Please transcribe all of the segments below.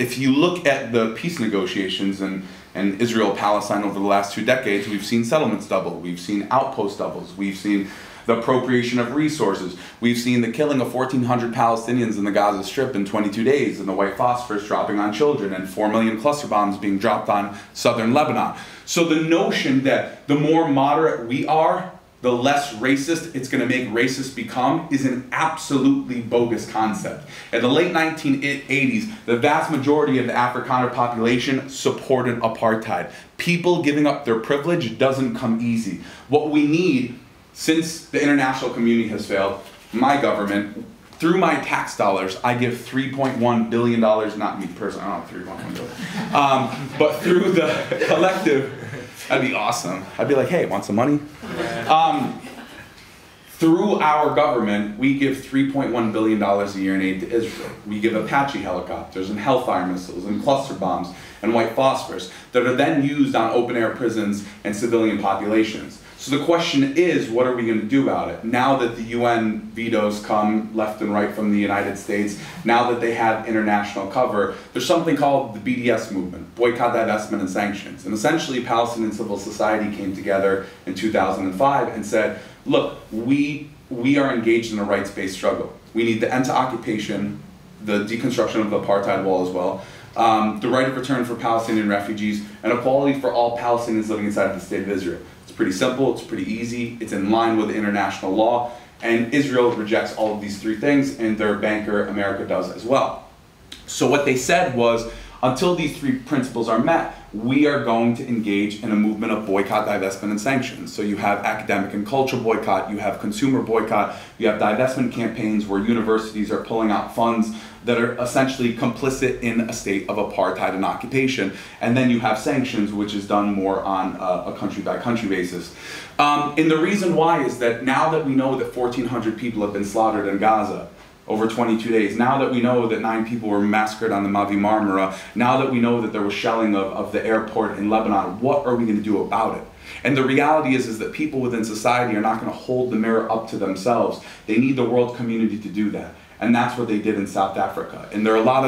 if you look at the peace negotiations in Israel-Palestine over the last 2 decades, we've seen settlements double, we've seen outpost doubles, we've seen the appropriation of resources, we've seen the killing of 1,400 Palestinians in the Gaza Strip in 22 days, and the white phosphorus dropping on children, and 4 million cluster bombs being dropped on southern Lebanon. So the notion that the more moderate we are, the less racist it's going to make racists become is an absolutely bogus concept. In the late 1980s, the vast majority of the Afrikaner population supported apartheid. People giving up their privilege doesn't come easy. What we need, since the international community has failed, my government, through my tax dollars, I give $3.1 billion, not me personally, I don't have $3.1 billion, but through the collective. That'd be awesome. I'd be like, hey, want some money? Through our government, we give $3.1 billion a year in aid to Israel. We give Apache helicopters and Hellfire missiles and cluster bombs and white phosphorus that are then used on open-air prisons and civilian populations. So the question is, what are we going to do about it? Now that the UN vetoes come left and right from the United States, now that they have international cover, there's something called the BDS movement, Boycott, Divestment, and Sanctions. And essentially, Palestinian civil society came together in 2005 and said, look, we are engaged in a rights-based struggle. We need the end to occupation, the deconstruction of the apartheid wall as well, the right of return for Palestinian refugees, and equality for all Palestinians living inside of the state of Israel. It's pretty simple, it's pretty easy, it's in line with international law, and Israel rejects all of these 3 things, and their banker, America, does as well. So what they said was, until these 3 principles are met, we are going to engage in a movement of boycott, divestment, and sanctions. So you have academic and cultural boycott, you have consumer boycott, you have divestment campaigns where universities are pulling out funds that are essentially complicit in a state of apartheid and occupation. And then you have sanctions, which is done more on a country-by-country basis. And the reason why is that now that we know that 1,400 people have been slaughtered in Gaza over 22 days, now that we know that 9 people were massacred on the Mavi Marmara, now that we know that there was shelling of the airport in Lebanon, what are we going to do about it? And the reality is that people within society are not going to hold the mirror up to themselves. They need the world community to do that. And that's what they did in South Africa. And there are a lot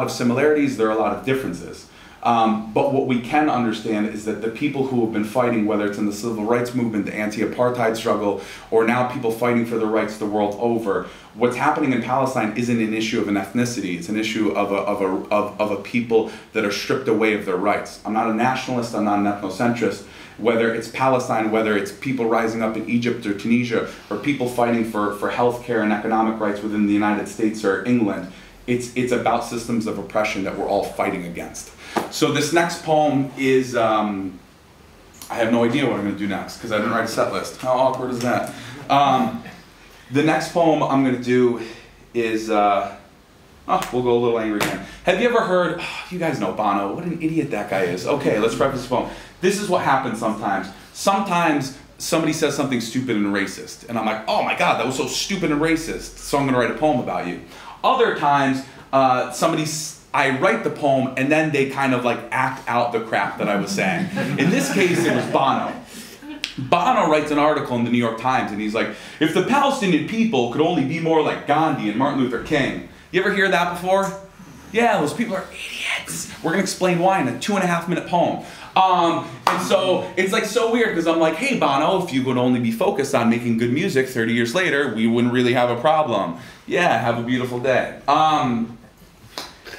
of similarities, there are a lot of differences. But what we can understand is that the people who have been fighting, whether it's in the civil rights movement, the anti-apartheid struggle, or now people fighting for their rights the world over, what's happening in Palestine isn't an issue of an ethnicity, it's an issue of a people that are stripped away of their rights. I'm not a nationalist, I'm not an ethnocentrist. Whether it's Palestine, whether it's people rising up in Egypt or Tunisia, or people fighting for healthcare and economic rights within the United States or England, it's about systems of oppression that we're all fighting against. So this next poem is, I have no idea what I'm going to do next because I didn't write a set list. How awkward is that? The next poem I'm going to do is, we'll go a little angry again. Have you ever heard, you guys know Bono, what an idiot that guy is. Okay, let's preface this poem. This is what happens sometimes. Sometimes somebody says something stupid and racist, and I'm like, oh my God, that was so stupid and racist, so I'm going to write a poem about you. Other times, I write the poem and then they kind of like act out the crap that I was saying. In this case, it was Bono. Bono writes an article in the New York Times and he's like, if the Palestinian people could only be more like Gandhi and Martin Luther King. You ever hear that before? Yeah, those people are idiots. We're gonna explain why in a 2.5-minute poem. And so it's like so weird because I'm like, hey Bono, if you would only be focused on making good music 30 years later, we wouldn't really have a problem. Yeah, have a beautiful day.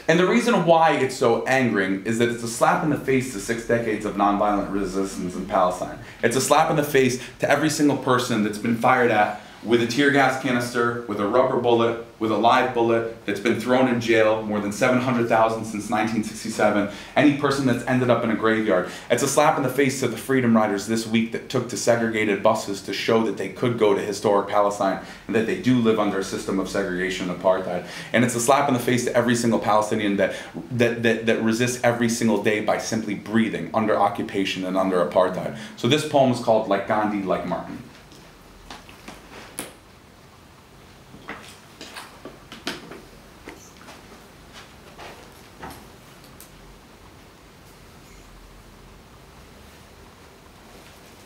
And the reason why it's so angering is that it's a slap in the face to 6 decades of nonviolent resistance in Palestine. It's a slap in the face to every single person that's been fired at with a tear gas canister, with a rubber bullet, with a live bullet, that's been thrown in jail, more than 700,000 since 1967, any person that's ended up in a graveyard. It's a slap in the face to the freedom riders this week that took to segregated buses to show that they could go to historic Palestine and that they do live under a system of segregation and apartheid. And it's a slap in the face to every single Palestinian that resists every single day by simply breathing under occupation and under apartheid. So this poem is called Like Gandhi, Like Martin.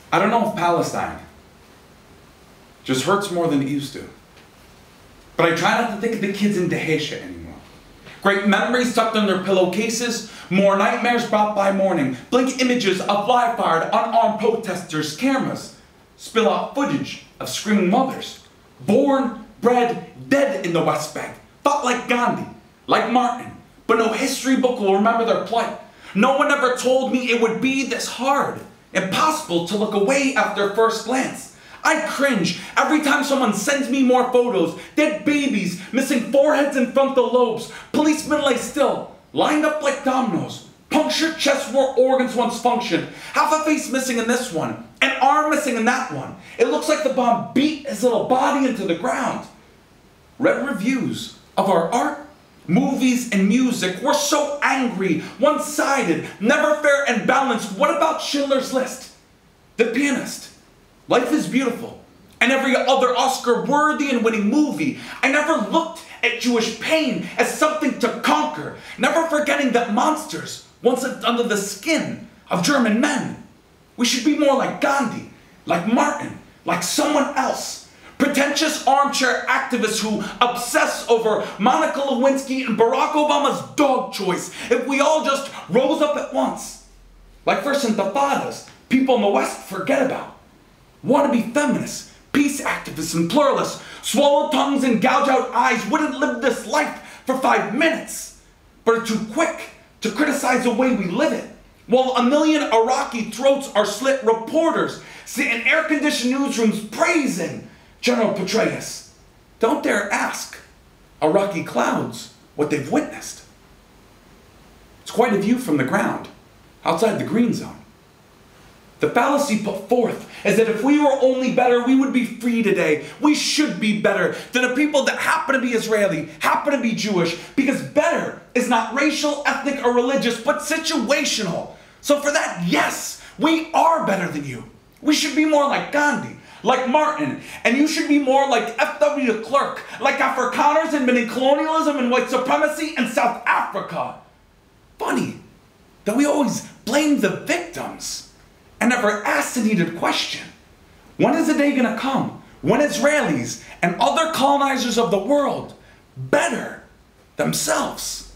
I don't know if Palestine just hurts more than it used to. But I try not to think of the kids in Daesh anymore. Great memories tucked under pillowcases, more nightmares brought by morning. Blink images of live-fired, unarmed protesters' cameras. Spill out footage of screaming mothers. Born, bred, dead in the West Bank. Fought like Gandhi, like Martin. But no history book will remember their plight. No one ever told me it would be this hard. Impossible to look away after first glance. I cringe every time someone sends me more photos. Dead babies, missing foreheads and frontal lobes. Policemen lay still, lined up like dominoes. Punctured chests where organs once functioned. Half a face missing in this one. An arm missing in that one. It looks like the bomb beat his little body into the ground. Read reviews of our art, movies, and music. We're so angry, one-sided, never fair and balanced. What about Schindler's List? The Pianist. Life is Beautiful, and every other Oscar-worthy and winning movie. I never looked at Jewish pain as something to conquer, never forgetting that monsters once lived under the skin of German men. We should be more like Gandhi, like Martin, like someone else. Pretentious armchair activists who obsess over Monica Lewinsky and Barack Obama's dog choice. If we all just rose up at once, like first intifadas people in the West forget about. Wannabe feminists, peace activists, and pluralists, swallow tongues and gouge out eyes, wouldn't live this life for 5 minutes, but are too quick to criticize the way we live it. While a million Iraqi throats are slit, reporters sit in air-conditioned newsrooms praising General Petraeus. Don't dare ask Iraqi clouds what they've witnessed. It's quite a view from the ground, outside the green zone. The fallacy put forth is that if we were only better, we would be free today. We should be better than the people that happen to be Israeli, happen to be Jewish, because better is not racial, ethnic, or religious, but situational. So for that, yes, we are better than you. We should be more like Gandhi, like Martin, and you should be more like F.W. de Klerk, like Afrikaners admitting colonialism and white supremacy in South Africa. Funny that we always blame the victims and never ask the needed question. When is the day gonna come when Israelis and other colonizers of the world better themselves?